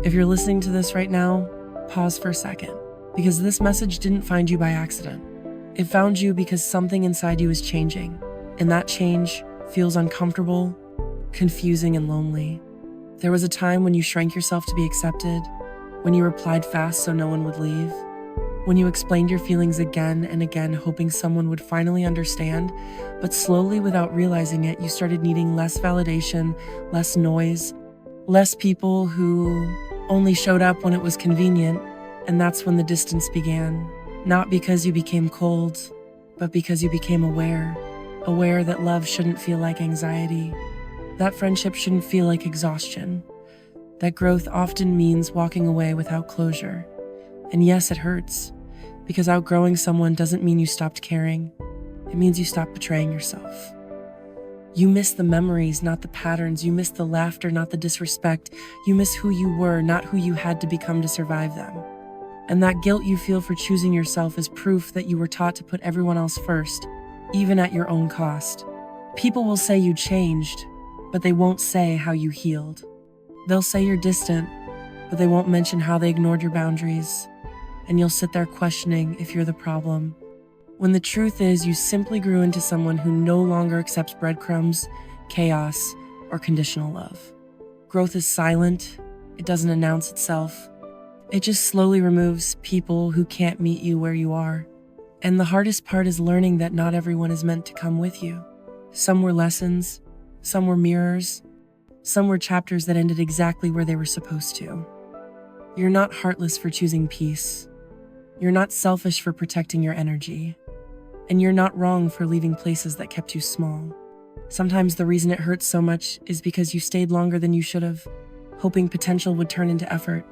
If you're listening to this right now, pause for a second, because this message didn't find you by accident. It found you because something inside you is changing, and that change feels uncomfortable, confusing, and lonely. There was a time when you shrank yourself to be accepted, when you replied fast so no one would leave, when you explained your feelings again and again, hoping someone would finally understand, but slowly, without realizing it, you started needing less validation, less noise, less people who only showed up when it was convenient, and that's when the distance began. Not because you became cold, but because you became aware that love shouldn't feel like anxiety, that friendship shouldn't feel like exhaustion, that growth often means walking away without closure. And yes, it hurts, because outgrowing someone doesn't mean you stopped caring. It means you stopped betraying yourself. You miss the memories, not the patterns. You miss the laughter, not the disrespect. You miss who you were, not who you had to become to survive them. And that guilt you feel for choosing yourself is proof that you were taught to put everyone else first, even at your own cost. People will say you changed, but they won't say how you healed. They'll say you're distant, but they won't mention how they ignored your boundaries. And you'll sit there questioning if you're the problem, when the truth is you simply grew into someone who no longer accepts breadcrumbs, chaos, or conditional love. Growth is silent. It doesn't announce itself. It just slowly removes people who can't meet you where you are. And the hardest part is learning that not everyone is meant to come with you. Some were lessons, some were mirrors, some were chapters that ended exactly where they were supposed to. You're not heartless for choosing peace. You're not selfish for protecting your energy. And you're not wrong for leaving places that kept you small. Sometimes the reason it hurts so much is because you stayed longer than you should have, hoping potential would turn into effort.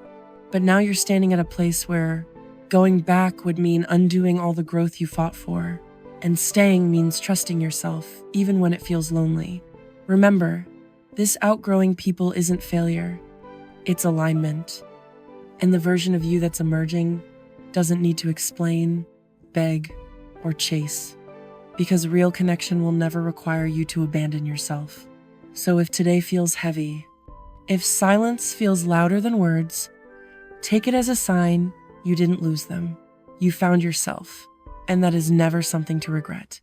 But now you're standing at a place where going back would mean undoing all the growth you fought for, and staying means trusting yourself, even when it feels lonely. Remember, this outgrowing people isn't failure, it's alignment. And the version of you that's emerging doesn't need to explain, beg, or chase, because real connection will never require you to abandon yourself. So if today feels heavy, if silence feels louder than words, take it as a sign you didn't lose them. You found yourself, and that is never something to regret.